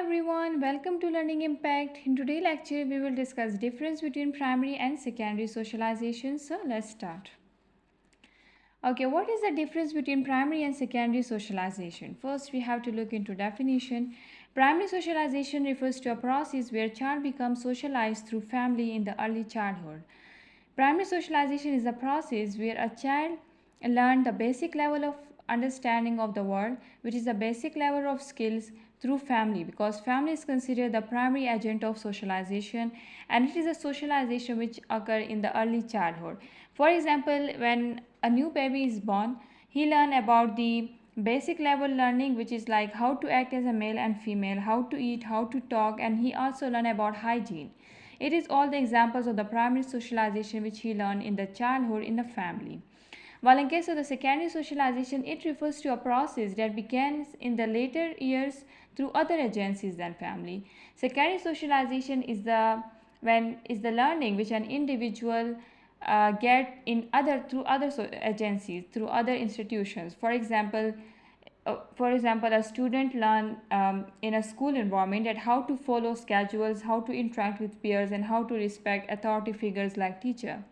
everyone, welcome to Learning Impact. In today's lecture, we will discuss difference between primary and secondary socialization. So let's start. Okay, what is the difference between primary and secondary socialization? First, we have to look into definition. Primary socialization refers to a process where child becomes socialized through family in the early childhood. Primary socialization is a process where a child learns the basic level of understanding of the world, which is the basic level of skills through family, because family is considered the primary agent of socialization, and it is a socialization which occur in the early childhood. For example, when a new baby is born, he learn about the basic level learning, which is like how to act as a male and female, how to eat, how to talk, and he also learn about hygiene. It is all the examples of the primary socialization which he learned in the childhood in the family. While in case of the secondary socialization, it refers to a process that begins in the later years through other agencies than family. Secondary socialization is the learning which an individual get in other through other agencies, through other institutions. For example, a student learn in a school environment that how to follow schedules, how to interact with peers, and how to respect authority figures like teacher.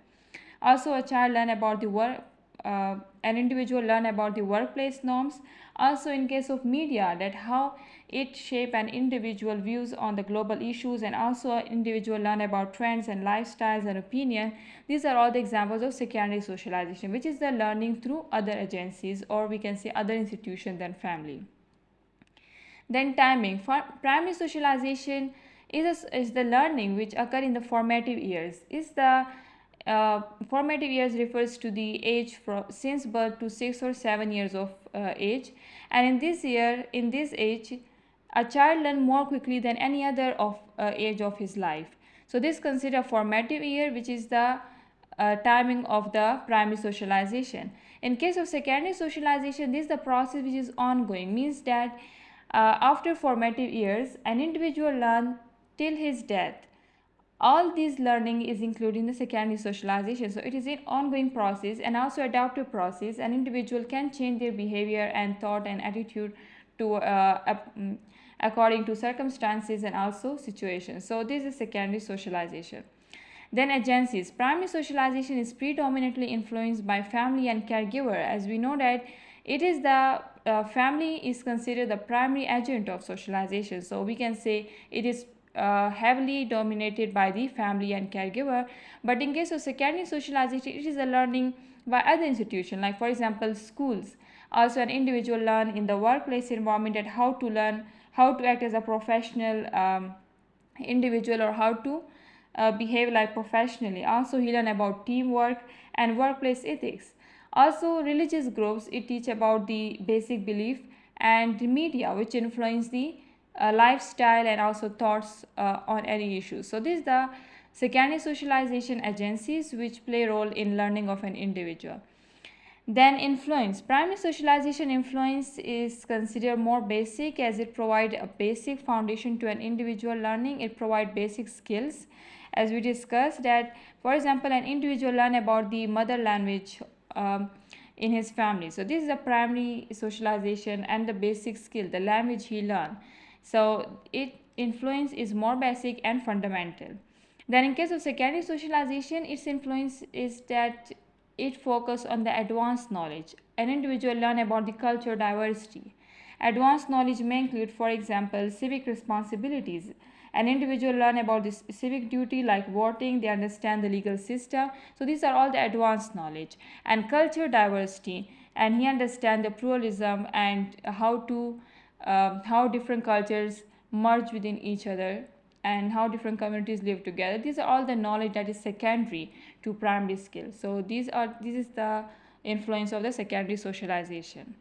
Also, a child learn about the work. An individual learn about the workplace norms. Also, in case of media, that how it shape an individual views on the global issues, and also an individual learn about trends and lifestyles and opinion. These are all the examples of secondary socialization, which is the learning through other agencies, or we can say other institutions than family. Then timing. For primary socialization is the learning which occur in the formative years. Formative years refers to the age since birth to 6 or 7 years of age, and in this age, a child learns more quickly than any other of age of his life. So this consider formative year, which is the timing of the primary socialization. In case of secondary socialization, this is the process which is ongoing, means that after formative years, an individual learn till his death. All this learning is including the secondary socialization. So it is an ongoing process and also adaptive process. An individual can change their behavior and thought and attitude to according to circumstances and also situations. So this is secondary socialization. Then agencies. Primary socialization is predominantly influenced by family and caregiver, as we know that it is the family is considered the primary agent of socialization. So we can say it is heavily dominated by the family and caregiver. But in case of secondary socialization, it is a learning by other institutions, like for example schools. Also, an individual learn in the workplace environment that how to learn how to act as a professional individual, or how to behave like professionally. Also, he learn about teamwork and workplace ethics. Also, religious groups, it teach about the basic belief, and the media, which influence the lifestyle and also thoughts on any issue. So this is the secondary socialization agencies which play role in learning of an individual. Then influence. Primary socialization influence is considered more basic, as it provides a basic foundation to an individual learning. It provides basic skills, as we discussed that, for example, an individual learn about the mother language in his family. So this is the primary socialization and the basic skill, the language he learned. So it influence is more basic and fundamental. Then in case of secondary socialization, its influence is that it focuses on the advanced knowledge. An individual learn about the culture diversity. Advanced knowledge may include, for example, civic responsibilities. An individual learn about this civic duty like voting, they understand the legal system. So these are all the advanced knowledge. And culture diversity, and he understand the pluralism and how different cultures merge within each other and how different communities live together. These are all the knowledge that is secondary to primary skills. So this is the influence of the secondary socialization.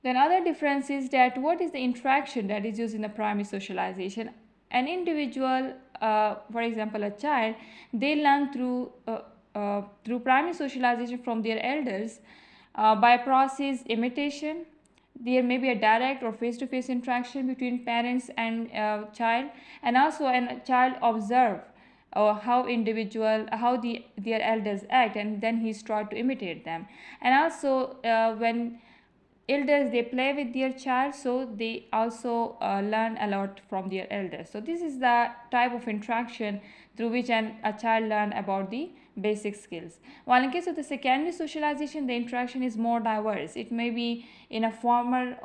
Then other difference is that what is the interaction that is used in the primary socialization. An individual, for example a child, they learn through primary socialization from their elders by process imitation. There may be a direct or face-to-face interaction between parents and child, and also a child observe how their elders act, and then he start to imitate them. And also when elders, they play with their child, so they also learn a lot from their elders. So this is the type of interaction through which a child learn about the basic skills. While in case of the secondary socialization, the interaction is more diverse. It may be in a formal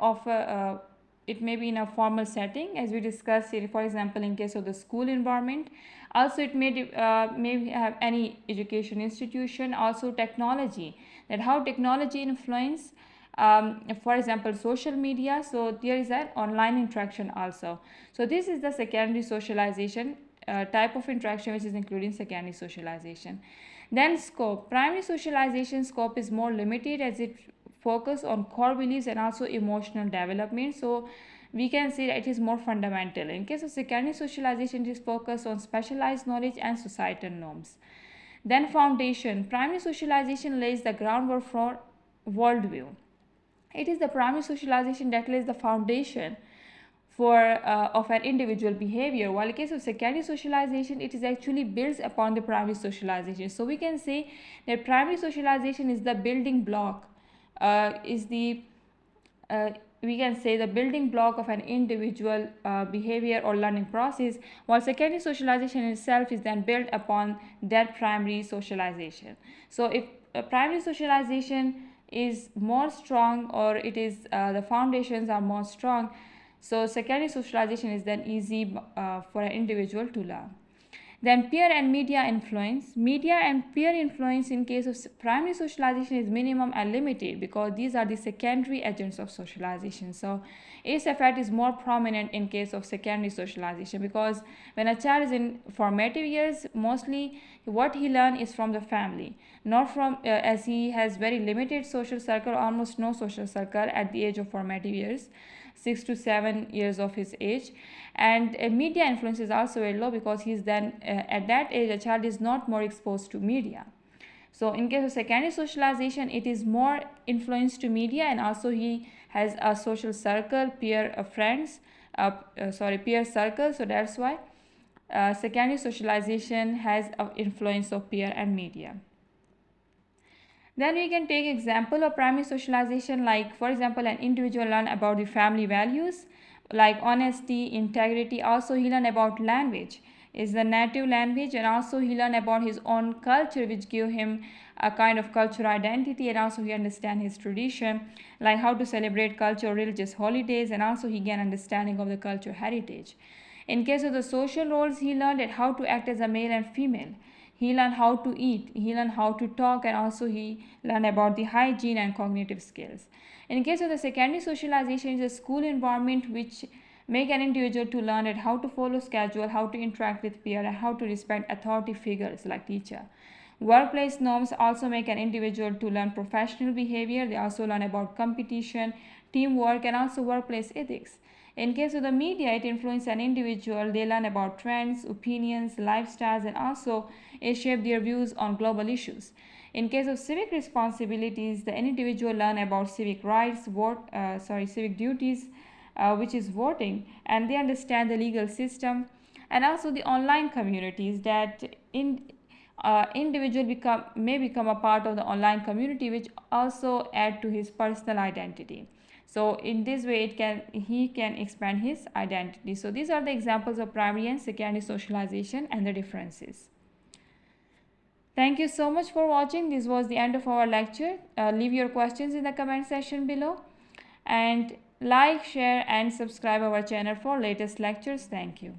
setting, as we discussed here, for example, in case of the school environment. Also, it may have any education institution. Also, technology, that how technology influence, for example, social media. So there is an online interaction also. So this is the secondary socialization type of interaction, which is including secondary socialization. Then scope. Primary socialization scope is more limited, as it focus on core beliefs and also emotional development. So we can say that it is more fundamental. In case of secondary socialization, it is focused on specialized knowledge and societal norms. Then foundation. Primary socialization lays the groundwork for worldview. It is the primary socialization that lays the foundation of an individual behavior, while in case of secondary socialization, it is actually builds upon the primary socialization. So we can say that primary socialization is the building block, is the we can say the building block of an individual behavior or learning process, while secondary socialization itself is then built upon that primary socialization. So if primary socialization is more strong, or it is the foundations are more strong, so secondary socialization is then easy for an individual to learn. Then peer and media influence. Media and peer influence in case of primary socialization is minimum and limited, because these are the secondary agents of socialization. So its effect is more prominent in case of secondary socialization, because when a child is in formative years, mostly what he learns is from the family, not from as he has very limited social circle, almost no social circle at the age of formative years, 6 to 7 years of his age. And media influence is also very low, because he's then at that age, a child is not more exposed to media. So in case of secondary socialization, it is more influenced to media, and also he has a social circle, peer circle. So that's why secondary socialization has an influence of peer and media. Then we can take example of primary socialization, like for example, an individual learn about the family values like honesty, integrity. Also he learn about language, is the native language, and also he learn about his own culture, which give him a kind of cultural identity, and also he understand his tradition, like how to celebrate cultural religious holidays, and also he gain understanding of the cultural heritage. In case of the social roles, he learned how to act as a male and female. He learned how to eat, he learned how to talk, and also he learned about the hygiene and cognitive skills. In case of the secondary socialization, is a school environment which make an individual to learn how to follow schedule, how to interact with peer, and how to respect authority figures like teacher. Workplace norms also make an individual to learn professional behavior. They also learn about competition, teamwork, and also workplace ethics. In case of the media, it influences an individual. They learn about trends, opinions, lifestyles, and also it shape their views on global issues. In case of civic responsibilities, the individual learn about civic rights, civic duties, which is voting, and they understand the legal system, and also the online communities, that individual may become a part of the online community, which also add to his personal identity. So in this way he can expand his identity. So these are the examples of primary and secondary socialization and the differences. Thank you so much for watching. This was the end of our lecture. Leave your questions in the comment section below, and like, share, and subscribe our channel for latest lectures. Thank you.